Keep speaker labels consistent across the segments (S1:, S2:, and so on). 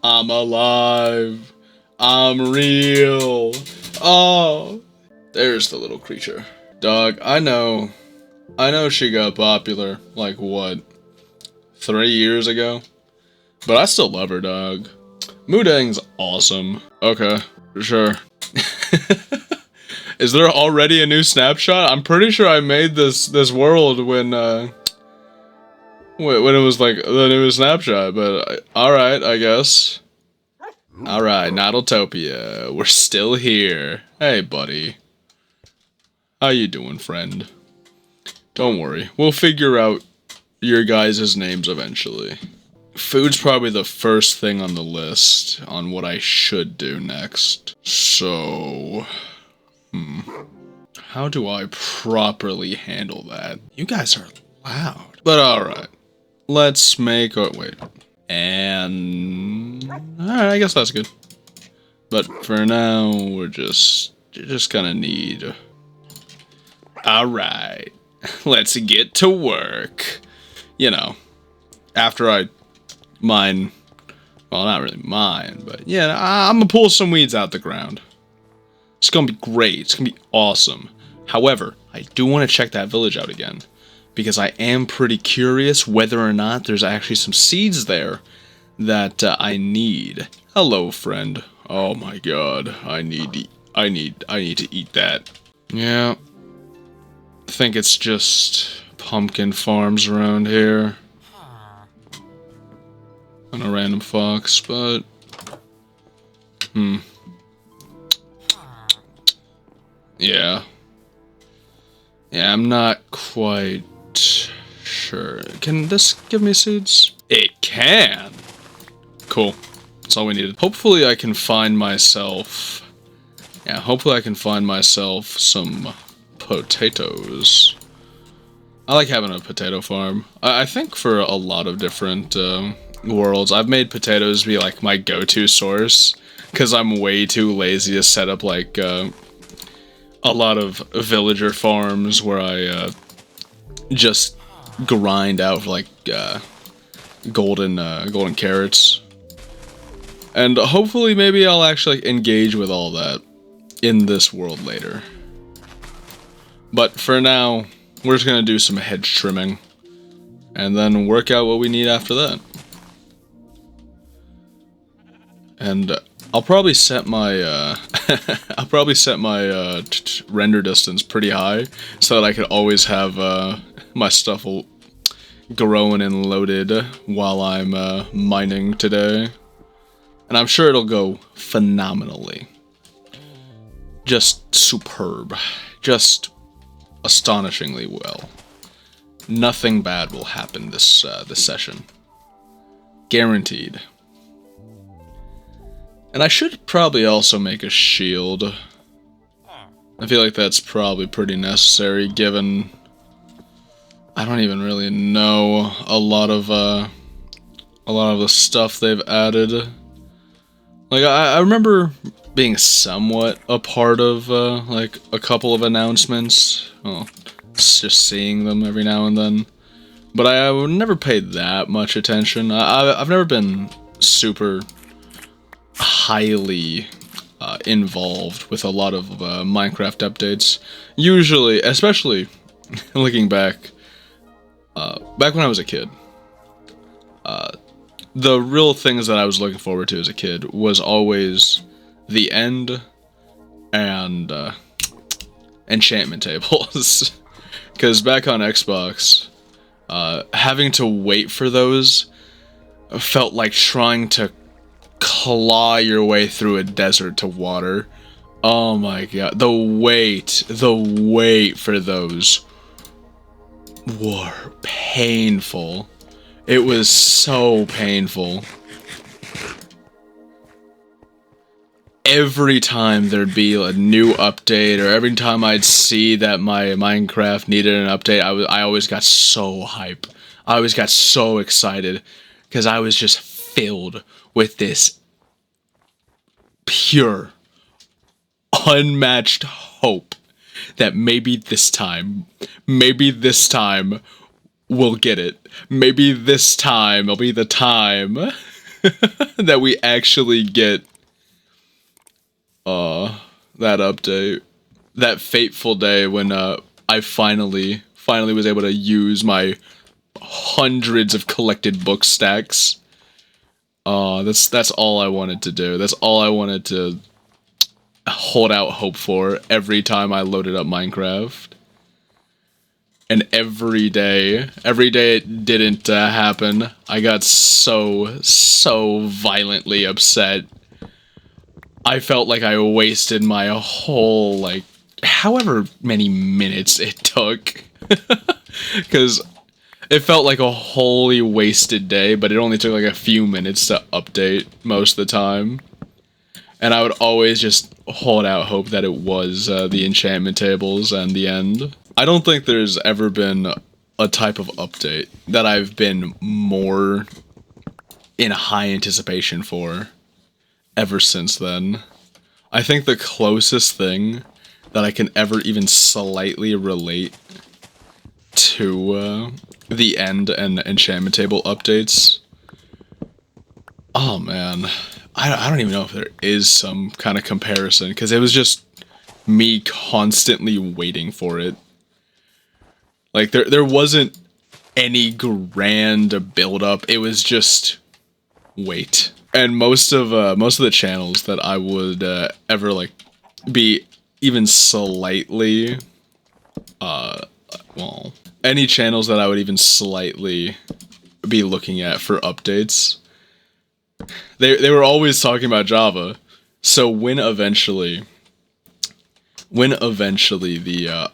S1: I'm alive. I'm real. Oh, there's the little creature. Dog, I know she got popular, like, what, 3 years ago? But I still love her, dog. Moodang's awesome. Okay, sure. Is there already a new snapshot? I'm pretty sure I made this world when it was like the new snapshot, but alright, I guess. Alright, Noddletopia, we're still here. Hey, buddy. How you doing, friend? Don't worry, we'll figure out your guys' names eventually. Food's probably the first thing on the list on what I should do next. So... how do I properly handle that? You guys are loud. But alright. Let's make... oh, wait. And... alright, I guess that's good. But for now, we're just gonna need... alright. Let's get to work. You know, after I mine... well, not really mine, but yeah, I'm gonna pull some weeds out the ground. It's gonna be great. It's gonna be awesome. However, I do want to check that village out again, because I am pretty curious whether or not there's actually some seeds there that I need. Hello, friend. Oh my god, I need to eat that. Yeah, I think it's just pumpkin farms around here. And a random fox, but yeah. Yeah, I'm not quite sure. Can this give me seeds? It can! Cool. That's all we needed. Hopefully I can find myself... yeah, hopefully I can find myself some potatoes. I like having a potato farm. I think for a lot of different worlds, I've made potatoes be like my go-to source, because I'm way too lazy to set up like... a lot of villager farms where I just grind out like golden carrots, and hopefully maybe I'll actually engage with all that in this world later. But for now, we're just gonna do some hedge trimming, and then work out what we need after that. And I'll probably set my render distance pretty high, so that I could always have my stuff growing and loaded while I'm mining today. And I'm sure it'll go phenomenally. Just superb. Just astonishingly well. Nothing bad will happen this session. Guaranteed. And I should probably also make a shield. I feel like that's probably pretty necessary, given I don't even really know a lot of the stuff they've added. Like I remember being somewhat a part of like a couple of announcements. Well, just seeing them every now and then. But I would never pay that much attention. I've never been super highly involved with a lot of Minecraft updates. Usually, especially looking back when I was a kid, the real things that I was looking forward to as a kid was always the end and enchantment tables. Because back on Xbox, having to wait for those felt like trying to claw your way through a desert to water. Oh my god, the wait for those were painful. It was so painful. Every time there'd be a new update, or every time I'd see that my Minecraft needed an update, I always got so hype. I always got so excited, because I was just filled with this pure, unmatched hope that maybe this time we'll get it. Maybe this time will be the time. that we actually get that update. That fateful day when I finally was able to use my hundreds of collected book stacks. That's all I wanted to do. That's all I wanted to hold out hope for every time I loaded up Minecraft. And every day it didn't happen, I got so violently upset. I felt like I wasted my whole, like, however many minutes it took. Because it felt like a wholly wasted day, but it only took like a few minutes to update most of the time. And I would always just hold out hope that it was the enchantment tables and the end. I don't think there's ever been a type of update that I've been more in high anticipation for ever since then. I think the closest thing that I can ever even slightly relate to the end and enchantment table updates. Oh man, I don't even know if there is some kind of comparison, because it was just me constantly waiting for it. Like there wasn't any grand build up. It was just wait. And most of the channels that I would ever like be even slightly well, any channels that I would even slightly be looking at for updates, they were always talking about Java. So when eventually the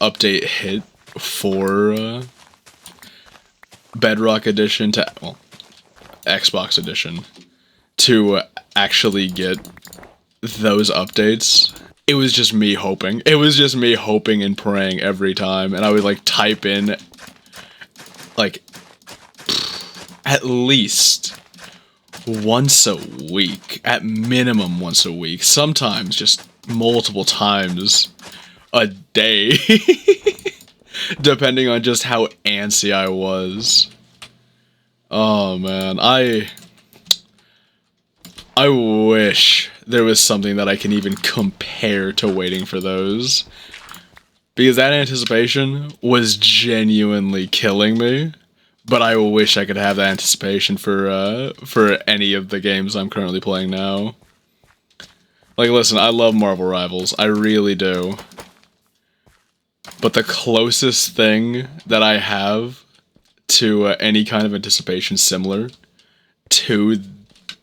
S1: update hit for Bedrock Edition to, well, Xbox Edition, to actually get those updates, it was just me hoping. It was just me hoping and praying every time, and I would like type in like at least once a week, at minimum once a week, sometimes just multiple times a day, depending on just how antsy I was. Oh man, I wish there was something that I can even compare to waiting for those, because that anticipation was genuinely killing me. But I wish I could have that anticipation for any of the games I'm currently playing now. Like, listen, I love Marvel Rivals, I really do. But the closest thing that I have to any kind of anticipation similar to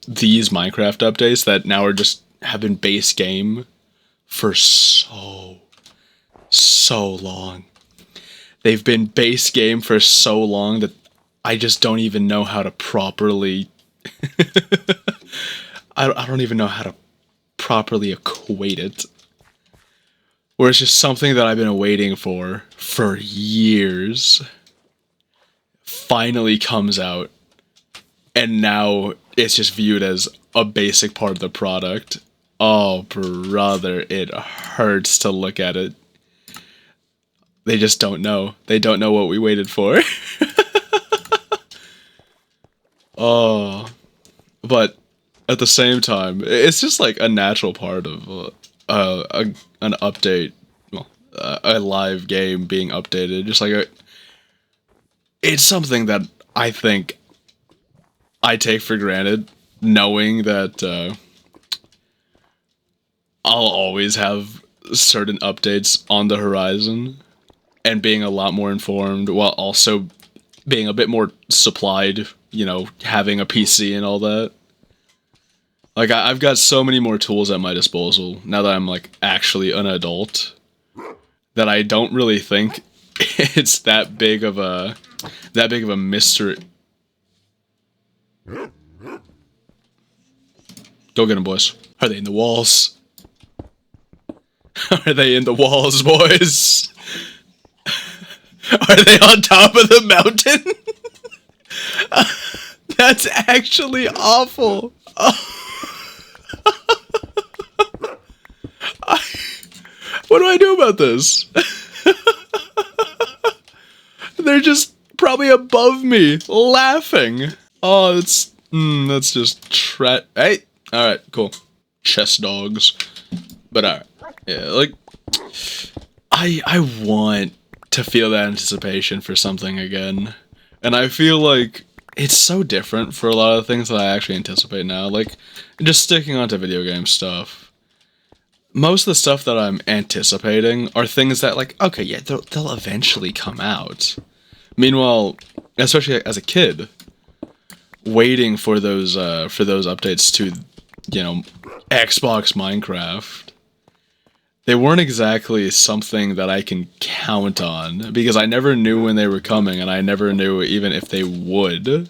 S1: these Minecraft updates that now are just have been base game for so long. They've been base game for so long that I just don't even know how to properly I don't even know how to properly equate it. Where it's just something that I've been waiting for years finally comes out, and now it's just viewed as a basic part of the product. Oh brother, it hurts to look at it. They just don't know. They don't know what we waited for. Oh, but at the same time, it's just like a natural part of an update, well, a live game being updated. Just like it's something that I think I take for granted, knowing that I'll always have certain updates on the horizon, and being a lot more informed while also being a bit more supplied, you know, having a PC and all that. Like, I've got so many more tools at my disposal now that I'm, like, actually an adult, that I don't really think it's that big of a mystery. Go get them, boys. Are they in the walls? Are they in the walls, boys? Are they on top of the mountain? That's actually awful. What do I do about this? They're just probably above me, laughing. Oh, That's just Hey! Alright, cool. Chess dogs. But alright. Yeah, like, I want to feel that anticipation for something again. And I feel like it's so different for a lot of things that I actually anticipate now. Like, just sticking onto video game stuff. Most of the stuff that I'm anticipating are things that, like, okay, yeah, they'll eventually come out. Meanwhile, especially as a kid, waiting for those updates to, you know, Xbox Minecraft, they weren't exactly something that I can count on, because I never knew when they were coming, and I never knew even if they would,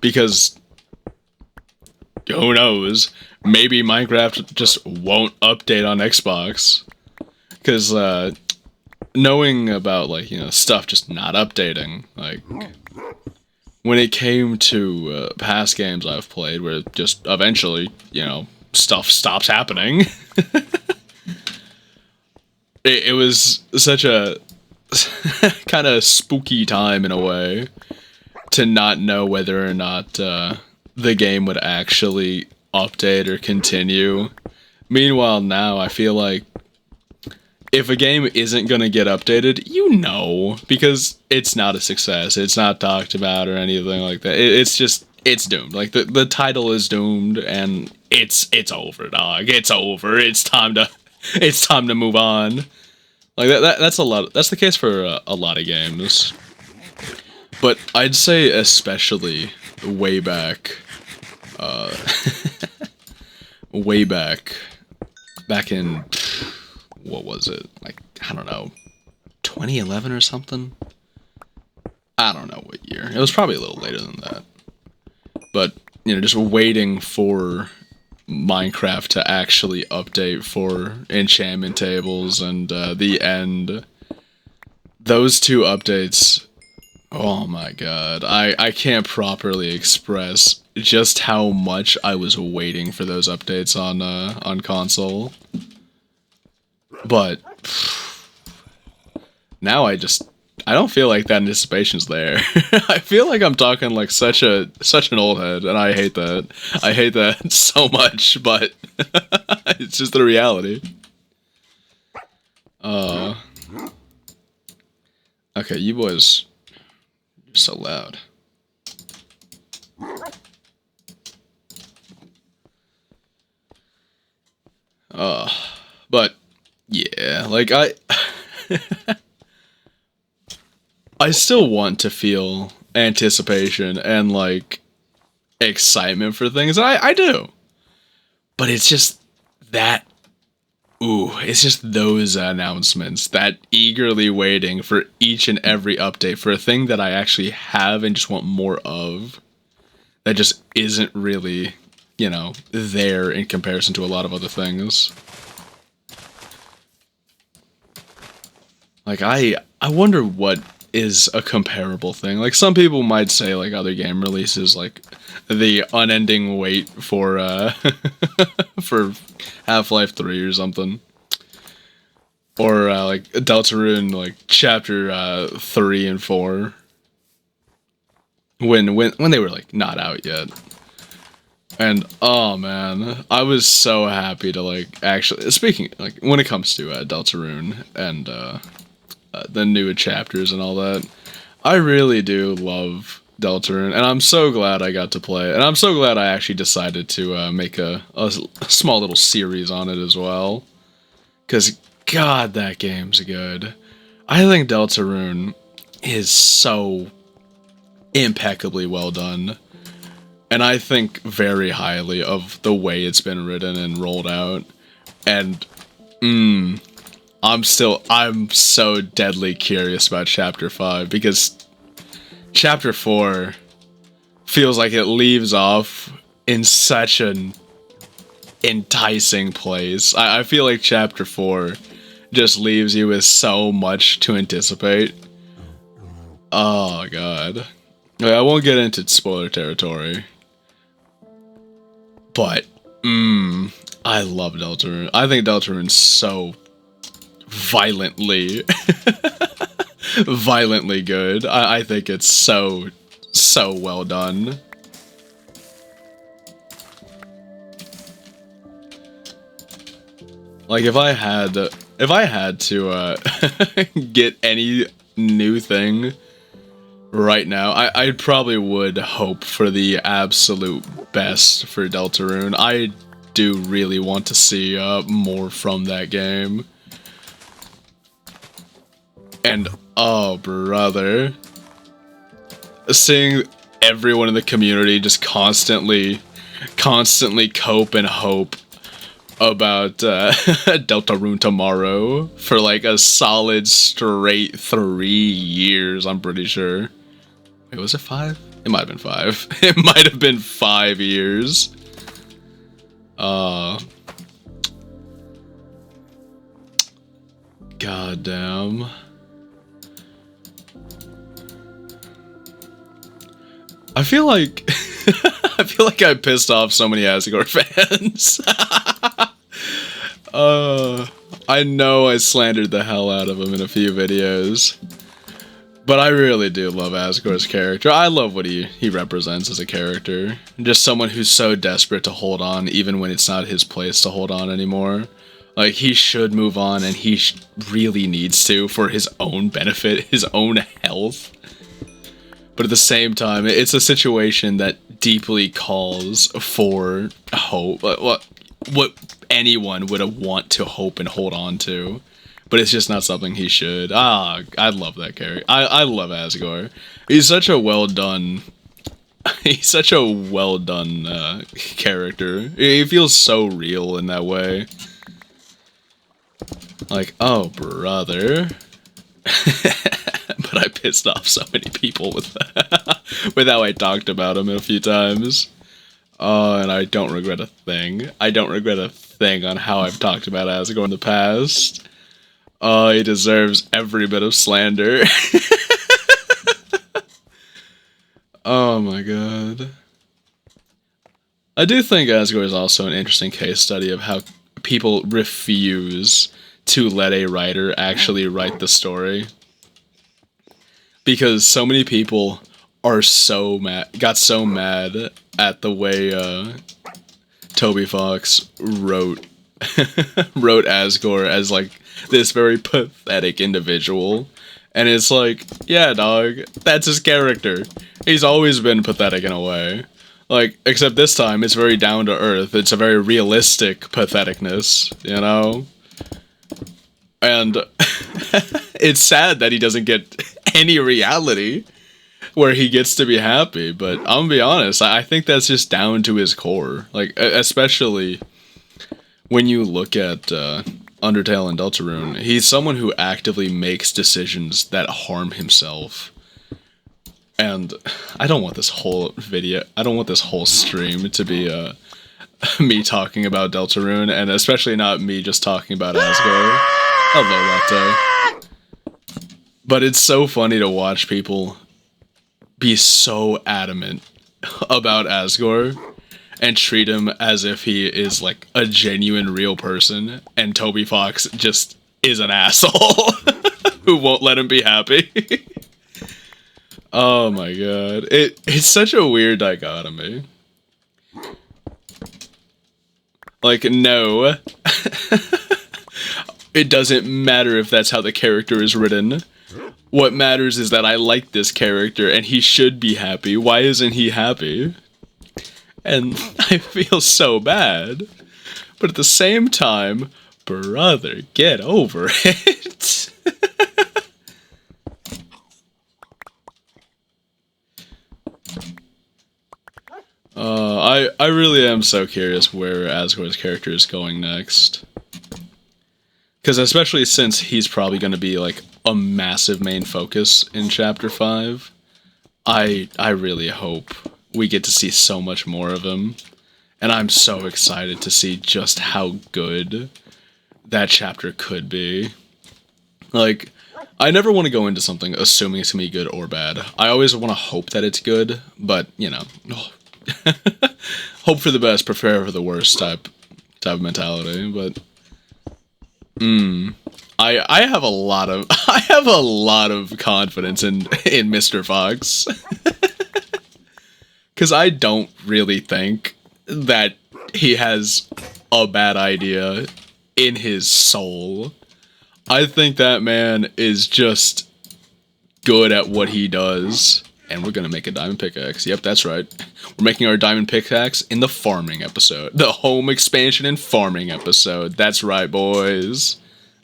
S1: because who knows, maybe Minecraft just won't update on Xbox, because knowing about, like, you know, stuff just not updating, like, when it came to past games I've played where just eventually, you know, stuff stops happening, it was such a kind of spooky time in a way to not know whether or not the game would actually update or continue. Meanwhile, now I feel like if a game isn't going to get updated, you know, because it's not a success, it's not talked about or anything like that. It's just, it's doomed. Like, the title is doomed, and it's over, dog. It's over. It's time to move on. Like, that's a lot. That's the case for a lot of games. But I'd say especially way back, way back in, what was it? Like, I don't know, 2011 or something? I don't know what year. It was probably a little later than that. But, you know, just waiting for Minecraft to actually update for enchantment tables and the end. Those two updates, oh my god. I can't properly express just how much I was waiting for those updates on console. But now I don't feel like that anticipation's there. I feel like I'm talking like such an old head, and I hate that. I hate that so much, but it's just the reality. Okay, you boys, you're so loud. But yeah, like I still want to feel anticipation and, like, excitement for things. I do. But it's just that, it's just those announcements, that eagerly waiting for each and every update for a thing that I actually have and just want more of, that just isn't really, you know, there in comparison to a lot of other things. Like, I wonder what is a comparable thing. Like, some people might say, like, other game releases, like the unending wait for for Half-Life 3 or something, or like Deltarune, like chapter 3 and 4, when they were, like, not out yet. And oh man, I was so happy to, like, actually, speaking, like, when it comes to Deltarune and the new chapters and all that, I really do love Deltarune, and I'm so glad I got to play it, and I'm so glad I actually decided to make a small little series on it as well, because god, that game's good. I think Deltarune is so impeccably well done, and I think very highly of the way it's been written and rolled out, and I'm so deadly curious about Chapter 5, because Chapter 4 feels like it leaves off in such an enticing place. I feel like Chapter 4 just leaves you with so much to anticipate. Oh god. I won't get into spoiler territory, but I love Deltarune. I think Deltarune's so violently violently good. I think it's so well done. Like if I had to get any new thing right now, I probably would hope for the absolute best for Deltarune. I do really want to see more from that game. And oh brother, seeing everyone in the community just constantly cope and hope about Deltarune tomorrow for like a solid straight 3 years, I'm pretty sure. Wait, was it 5? It might have been 5. It might have been 5 years. Goddamn. I feel like I pissed off so many Asgore fans. I know I slandered the hell out of him in a few videos, but I really do love Asgore's character. I love what he represents as a character. Just someone who's so desperate to hold on, even when it's not his place to hold on anymore. Like, he should move on, and he really needs to for his own benefit, his own health. But at the same time, it's a situation that deeply calls for hope. What anyone would want to hope and hold on to. But it's just not something he should. I love that character. I love Asgore. He's such a well done... He's such a well done character. He feels so real in that way. Like, oh, brother. But I pissed off so many people with how I talked about him a few times. And I don't regret a thing. I don't regret a thing on how I've talked about Asgore in the past. He deserves every bit of slander. Oh my god. I do think Asgore is also an interesting case study of how people refuse to let a writer actually write the story. Because so many people are so mad, got so mad at the way Toby Fox wrote Asgore as like this very pathetic individual. And it's like, yeah, dog, that's his character. He's always been pathetic in a way. Like, except this time it's very down to earth. It's a very realistic patheticness, you know? And it's sad that he doesn't get any reality where he gets to be happy, but I'm gonna be honest, I think that's just down to his core. Like, especially when you look at Undertale and Deltarune, he's someone who actively makes decisions that harm himself. And I don't want this whole stream to be me talking about Deltarune, and especially not me just talking about Asgore. Hello, Latte. But it's so funny to watch people be so adamant about Asgore and treat him as if he is like a genuine real person, and Toby Fox just is an asshole who won't let him be happy. Oh my god. It's such a weird dichotomy. Like, no. It doesn't matter if that's how the character is written. What matters is that I like this character and he should be happy. Why isn't he happy? And I feel so bad. But at the same time, brother, get over it. I really am so curious where Asgore's character is going next. Because especially since he's probably going to be like a massive main focus in Chapter 5, I really hope we get to see so much more of him. And I'm so excited to see just how good that chapter could be. Like, I never want to go into something assuming it's going to be good or bad. I always want to hope that it's good, but, you know, hope for the best, prepare for the worst type of mentality, but I have a lot of confidence in Mr. Fox. Cuz I don't really think that he has a bad idea in his soul. I think that man is just good at what he does. And we're gonna make a diamond pickaxe. Yep, that's right. We're making our diamond pickaxe in the farming episode. The home expansion and farming episode. That's right, boys.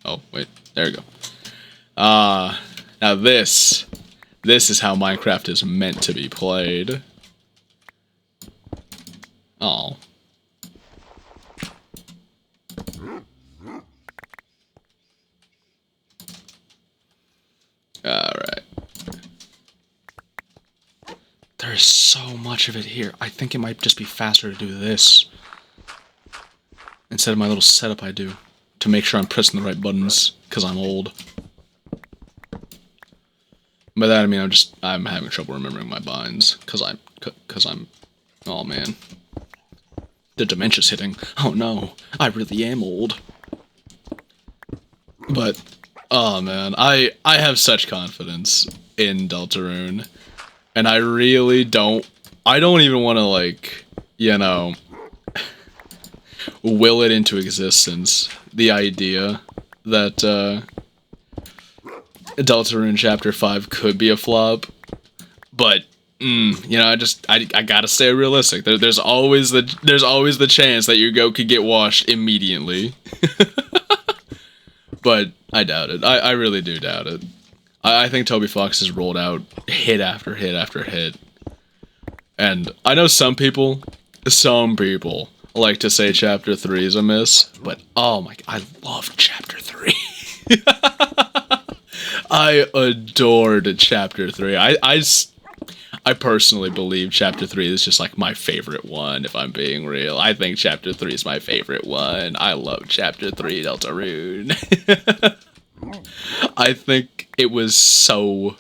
S1: Oh, wait. There we go. Now this is how Minecraft is meant to be played. Oh. Alright. There's so much of it here. I think it might just be faster to do this instead of my little setup I do to make sure I'm pressing the right buttons because I'm old. By that I mean I'm having trouble remembering my binds because I'm oh man, the dementia's hitting. Oh no, I really am old. But oh man, I have such confidence in Deltarune. And I really don't even want to, like, you know, will it into existence. The idea that, Deltarune Chapter 5 could be a flop. But, you know, I gotta stay realistic. There's always the chance that your goat could get washed immediately. But I doubt it. I really do doubt it. I think Toby Fox has rolled out hit after hit after hit. And I know some people like to say Chapter 3 is a miss, but oh my god, I love Chapter 3. I adored Chapter 3. I personally believe Chapter 3 is just like my favorite one, if I'm being real. I think Chapter 3 is my favorite one. I love Chapter 3 Deltarune. I think it was so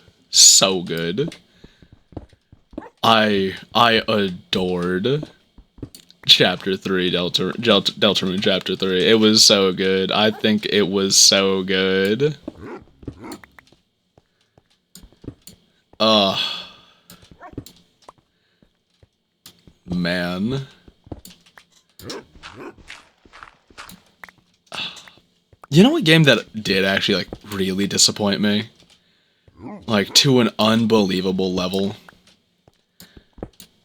S1: good. I adored Chapter 3 Deltarune Chapter 3. It was so good. I think it was so good. Man. You know what game that did actually, like, really disappoint me? Like, to an unbelievable level.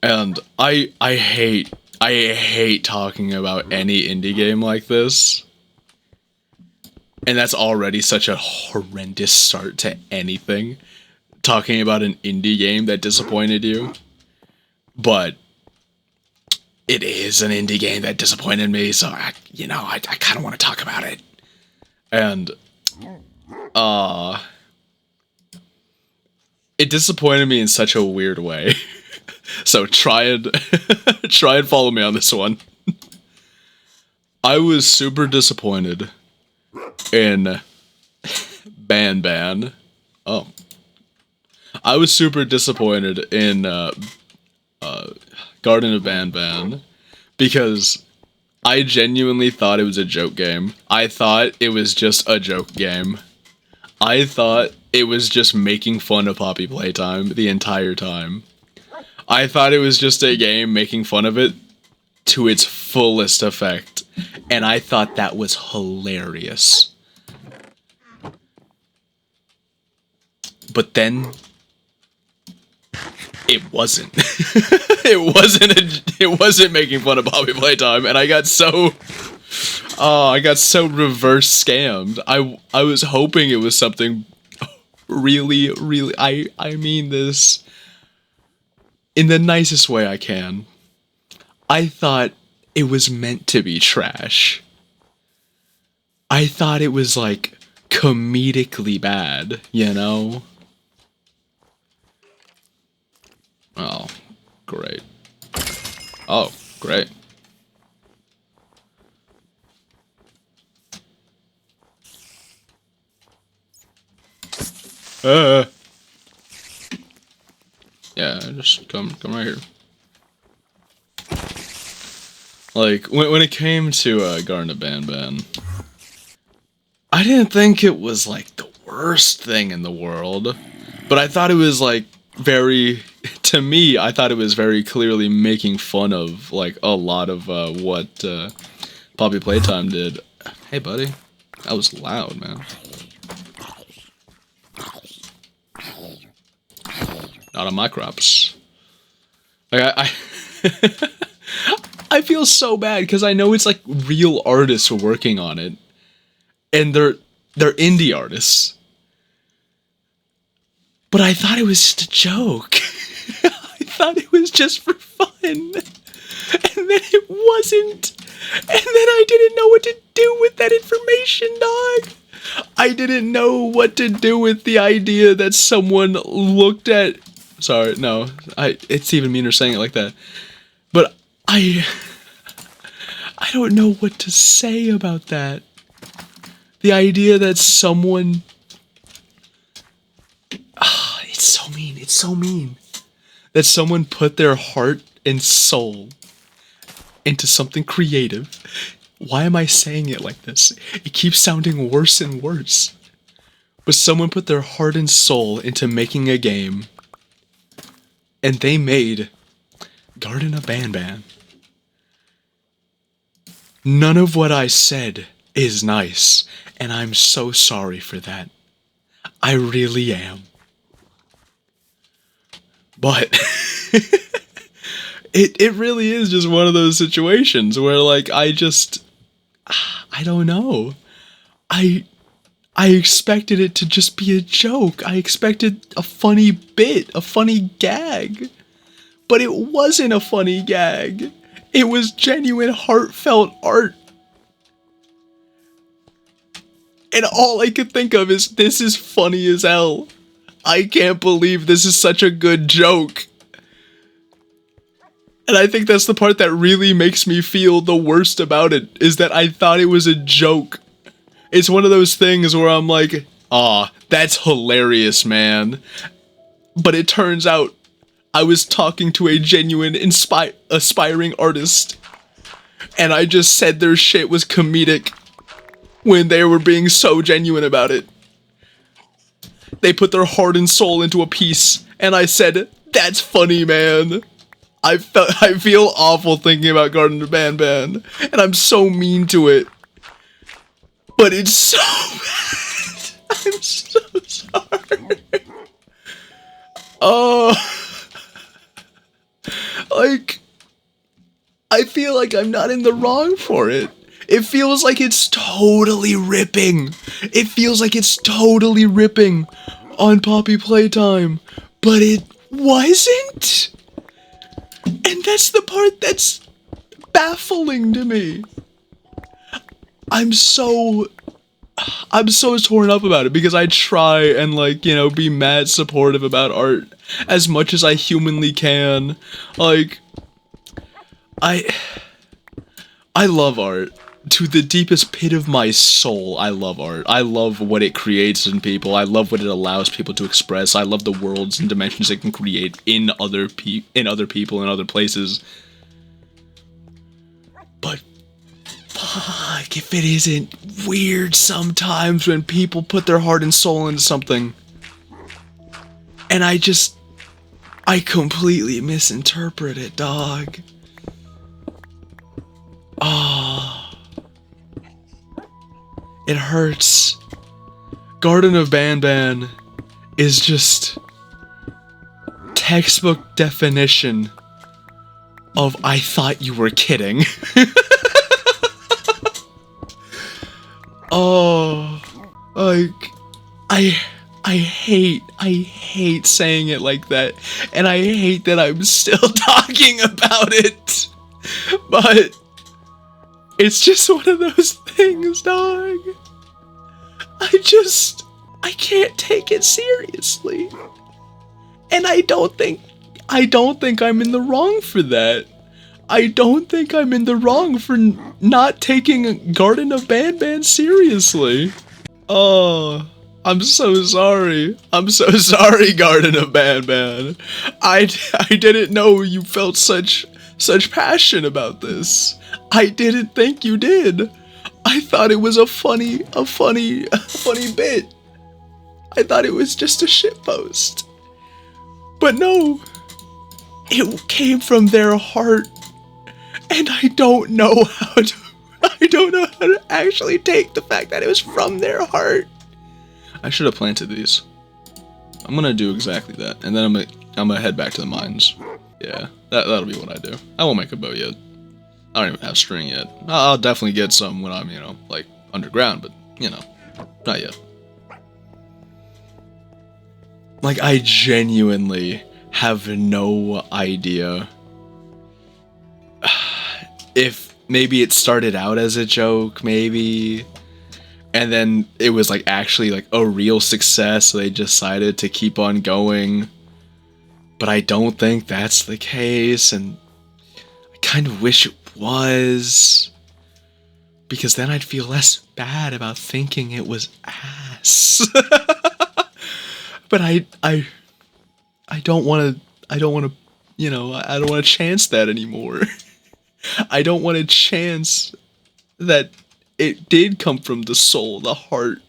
S1: And I hate talking about any indie game like this. And that's already such a horrendous start to anything. Talking about an indie game that disappointed you. But it is an indie game that disappointed me, so I kind of want to talk about it. And, it disappointed me in such a weird way. So try and follow me on this one. I was super disappointed in Ban. Oh. I was super disappointed in, Garden of Ban because I genuinely thought it was a joke game. I thought it was just a joke game. I thought it was just making fun of Poppy Playtime the entire time. I thought it was just a game making fun of it to its fullest effect. And I thought that was hilarious. But then it wasn't. It wasn't making fun of Poppy Playtime, and I got so reverse scammed. I was hoping it was something really, I mean this in the nicest way I can. I thought it was meant to be trash. I thought it was, like, comedically bad, you know? Oh, great. Oh, great. Yeah, just come right here. Like, when it came to Garden of Ban, I didn't think it was, like, the worst thing in the world, but I thought it was, like, to me, I thought it was very clearly making fun of, like, a lot of what Poppy Playtime did. Hey, buddy. That was loud, man. Not on my crops. Like, I I feel so bad because I know it's like real artists working on it, and they're indie artists. But I thought it was just a joke. I thought it was just for fun, and then it wasn't. And then I didn't know what to do with that information, dog. I didn't know what to do with the idea that someone looked at. Sorry, no, it's even meaner saying it like that. But I don't know what to say about that. The idea that someone... it's so mean, it's so mean. That someone put their heart and soul into something creative. Why am I saying it like this? It keeps sounding worse and worse. But someone put their heart and soul into making a game, and they made Garden of Banban. None of what I said is nice, and I'm so sorry for that. I really am. But it really is just one of those situations where, like, I don't know. I expected it to just be a joke. I expected a funny bit, a funny gag. But it wasn't a funny gag. It was genuine, heartfelt art. And all I could think of is, this is funny as hell. I can't believe this is such a good joke. And I think that's the part that really makes me feel the worst about it, is that I thought it was a joke. It's one of those things where I'm like, that's hilarious, man. But it turns out I was talking to a genuine, aspiring artist, and I just said their shit was comedic when they were being so genuine about it. They put their heart and soul into a piece, and I said, that's funny, man. I feel awful thinking about Garden of Banban, and I'm so mean to it. But it's so bad. I'm so sorry. Oh. Like, I feel like I'm not in the wrong for it. It feels like it's totally ripping. It feels like it's totally ripping on Poppy Playtime. But it wasn't. And that's the part that's baffling to me. I'm so torn up about it because I try and, like, you know, be mad supportive about art as much as I humanly can. Like, I love art. To the deepest pit of my soul, I love art. I love what it creates in people. I love what it allows people to express. I love the worlds and dimensions it can create in other people, in other places. But fuck if it isn't weird sometimes when people put their heart and soul into something. And I completely misinterpret it, dog. It hurts. Garden of Banban is just textbook definition of I thought you were kidding. Oh, like, I hate saying it like that, and I hate that I'm still talking about it, but it's just one of those things, dog. I can't take it seriously, and I don't think I'm in the wrong for that. I don't think I'm in the wrong for not taking Garden of Banban seriously. Oh, I'm so sorry. I'm so sorry, Garden of Banban. I didn't know you felt such passion about this. I didn't think you did. I thought it was a funny bit. I thought it was just a shitpost. But no, it came from their heart. And I don't know I don't know how to actually take the fact that it was from their heart. I should have planted these. I'm gonna do exactly that, and then I'm gonna head back to the mines. Yeah, that'll be what I do. I won't make a bow yet. I don't even have string yet. I'll definitely get some when I'm, like, underground, but, not yet. Like, I genuinely have no idea if maybe it started out as a joke, maybe, and then it was, like, actually, like, a real success, so they decided to keep on going. But I don't think that's the case, and I kind of wish it was, because then I'd feel less bad about thinking it was ass. But I don't want to, I don't want to chance that anymore. I don't want to chance that it did come from the soul, the heart,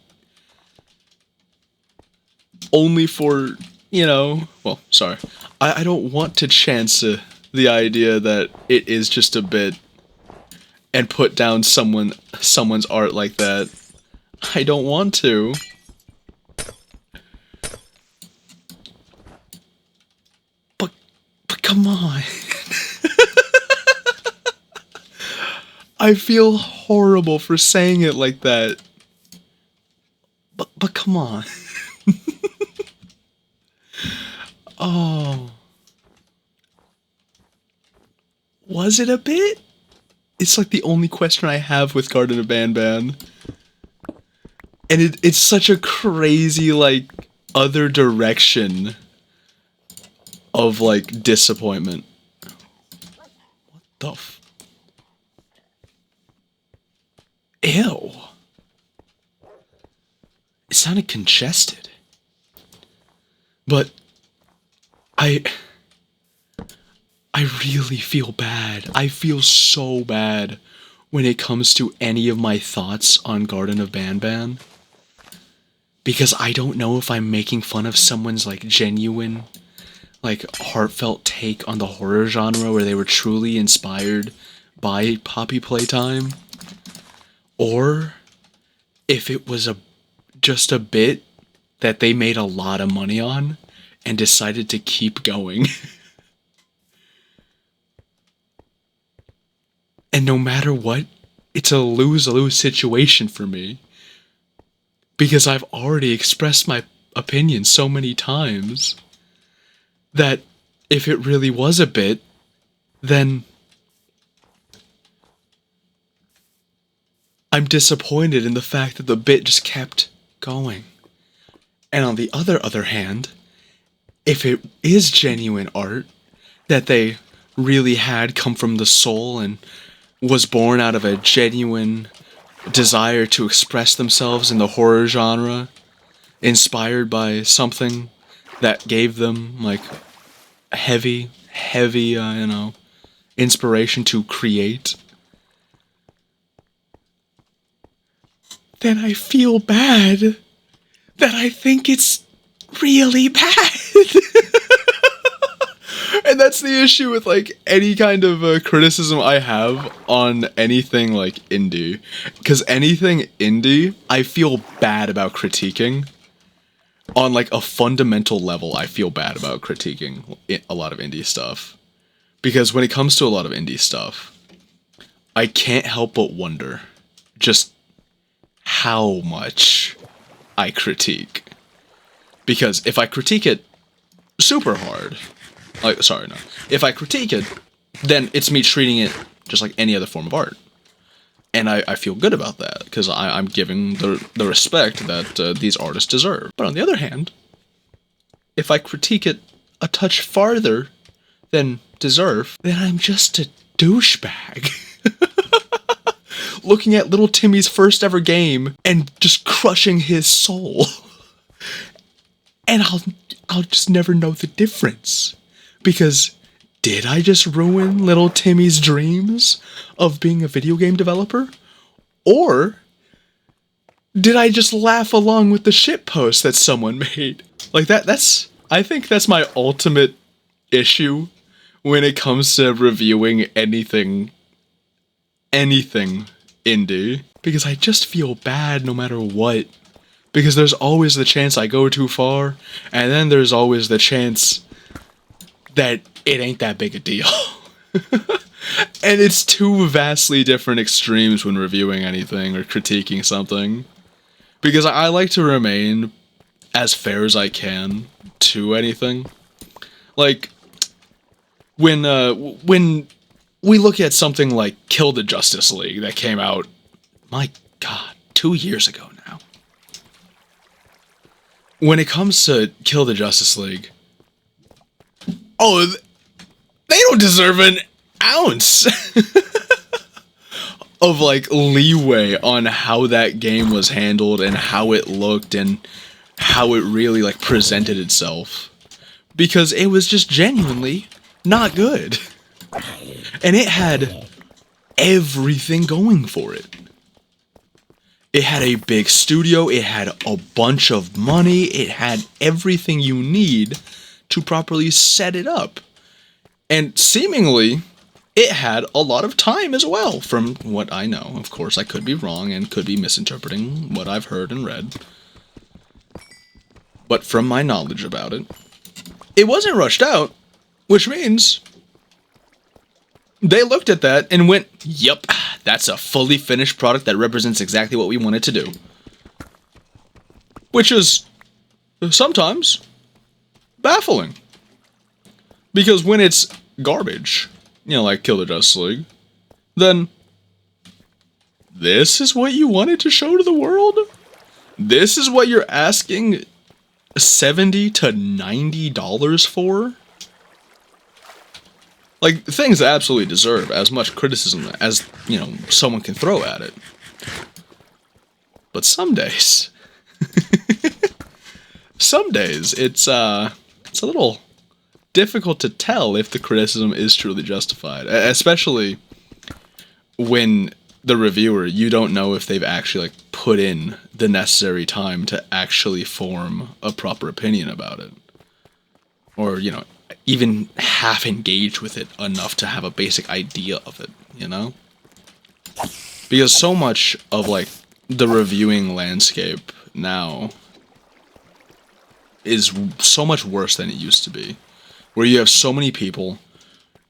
S1: only for, well, sorry. I don't want to chance the idea that it is just a bit and put down someone's art like that. I don't want to. But come on. I feel horrible for saying it like that. But come on. Oh. Was it a bit? It's like the only question I have with Garden of Banban. And it's such a crazy, like, other direction of, like, disappointment. What the f... Ew. It sounded congested. But I really feel bad. I feel so bad when it comes to any of my thoughts on Garden of Banban. Because I don't know if I'm making fun of someone's, like, genuine, like, heartfelt take on the horror genre where they were truly inspired by Poppy Playtime. Or if it was just a bit that they made a lot of money on and decided to keep going. And no matter what, it's a lose-lose situation for me. Because I've already expressed my opinion so many times that if it really was a bit, then I'm disappointed in the fact that the bit just kept going. And on the other hand, if it is genuine art that they really had come from the soul and was born out of a genuine desire to express themselves in the horror genre, inspired by something that gave them, like, heavy, inspiration to create, then I feel bad that I think it's really bad. And that's the issue with, like, any kind of criticism I have on anything, like, indie. Because anything indie, I feel bad about critiquing. On, like, a fundamental level, I feel bad about critiquing a lot of indie stuff. Because when it comes to a lot of indie stuff, I can't help but wonder just how much I critique. Because if I critique it super hard... If I critique it, then it's me treating it just like any other form of art. And I feel good about that, because I'm giving the respect that these artists deserve. But on the other hand, if I critique it a touch farther than deserve, then I'm just a douchebag. Looking at little Timmy's first ever game and just crushing his soul. And I'll just never know the difference. Because did I just ruin little Timmy's dreams of being a video game developer? Or did I just laugh along with the shitpost that someone made? Like, I think that's my ultimate issue when it comes to reviewing anything indie because I just feel bad no matter what. Because there's always the chance I go too far, and then there's always the chance that it ain't that big a deal. And it's two vastly different extremes when reviewing anything or critiquing something. Because I like to remain as fair as I can to anything. Like, when we look at something like Kill the Justice League that came out, my god, 2 years ago now. When it comes to Kill the Justice League, oh, they don't deserve an ounce of like leeway on how that game was handled and how it looked and how it really like presented itself, because it was just genuinely not good. And it had everything going for it. It had a big studio, it had a bunch of money, it had everything you need to properly set it up. And seemingly, it had a lot of time as well, from what I know. Of course, I could be wrong and could be misinterpreting what I've heard and read. But from my knowledge about it, it wasn't rushed out, which means they looked at that and went, yep, that's a fully finished product that represents exactly what we wanted to do. Which is sometimes baffling. Because when it's garbage, you know, like Kill the Justice League, then this is what you wanted to show to the world? This is what you're asking $70 to $90 for? Like, things absolutely deserve as much criticism as, you know, someone can throw at it. But some days, it's a little difficult to tell if the criticism is truly justified, especially when the reviewer, you don't know if they've actually like put in the necessary time to actually form a proper opinion about it, or, you know, even half engage with it enough to have a basic idea of it, you know? Because so much of like the reviewing landscape now is so much worse than it used to be, where you have so many people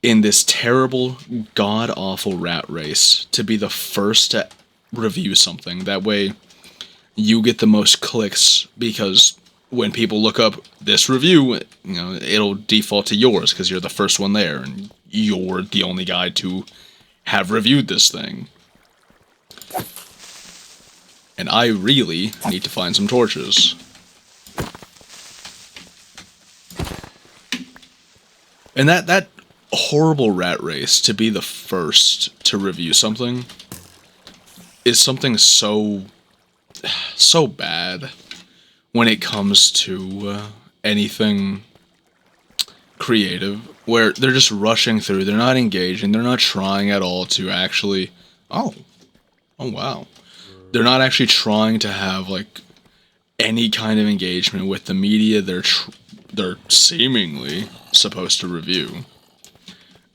S1: in this terrible, god-awful rat race to be the first to review something. That way, you get the most clicks, because when people look up this review, you know, it'll default to yours because you're the first one there, and you're the only guy to have reviewed this thing. And I really need to find some torches. And that horrible rat race to be the first to review something is something so bad when it comes to anything creative, where they're just rushing through, they're not engaging, they're not trying at all to actually, oh wow, they're not actually trying to have like any kind of engagement with the media they're seemingly supposed to review.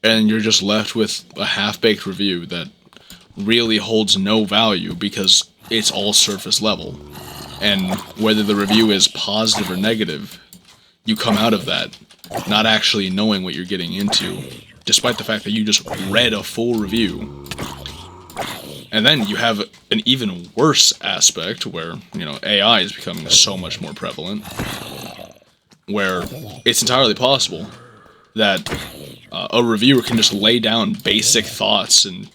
S1: And you're just left with a half-baked review that really holds no value because it's all surface level. And whether the review is positive or negative, you come out of that not actually knowing what you're getting into, despite the fact that you just read a full review. And then you have an even worse aspect where, you know, AI is becoming so much more prevalent, where it's entirely possible that a reviewer can just lay down basic thoughts and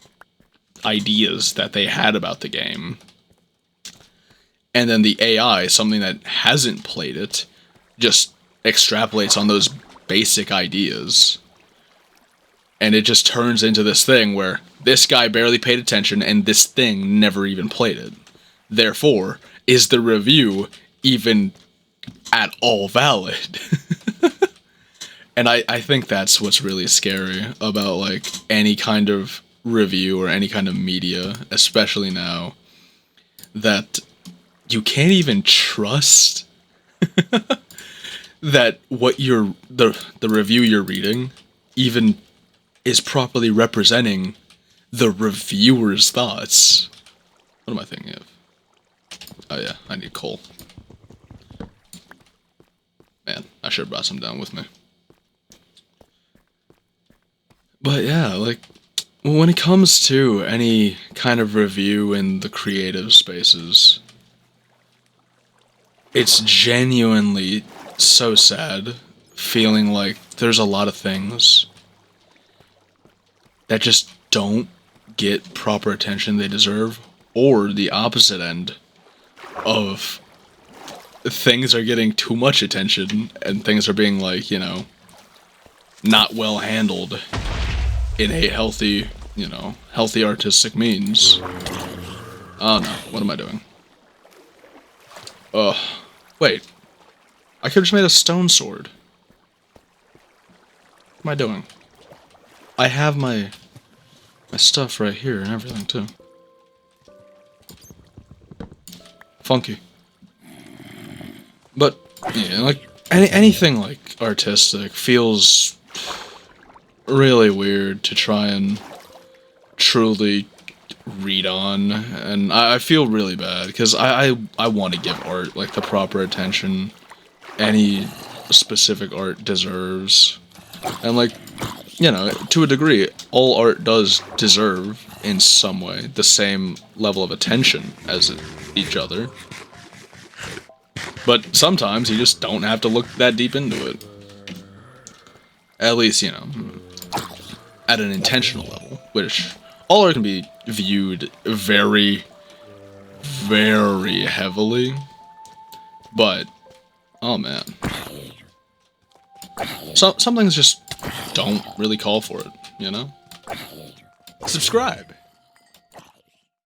S1: ideas that they had about the game, and then the AI, something that hasn't played it, just extrapolates on those basic ideas, and it just turns into this thing where this guy barely paid attention and this thing never even played it. Therefore, is the review even at all valid? And I think that's what's really scary about like any kind of review or any kind of media, especially now, that you can't even trust that what the review you're reading even is properly representing the reviewer's thoughts. What am I thinking of? Oh yeah, I need coal. Man, I should have brought some down with me. But yeah, like, when it comes to any kind of review in the creative spaces, it's genuinely so sad feeling like there's a lot of things that just don't get proper attention they deserve, or the opposite end of things are getting too much attention and things are being, like, you know, not well handled in a healthy, you know, healthy artistic means. Oh no, what am I doing? Ugh. Wait. I could've just made a stone sword. What am I doing? I have my stuff right here and everything too. Funky. But yeah, like anything like artistic feels really weird to try and truly read on, and I feel really bad because I want to give art like the proper attention any specific art deserves, and, like, you know, to a degree, all art does deserve in some way the same level of attention as each other. But sometimes you just don't have to look that deep into it. At least, you know, at an intentional level, which all art can be viewed very, very heavily. But, oh man. Some things just don't really call for it, you know? Subscribe!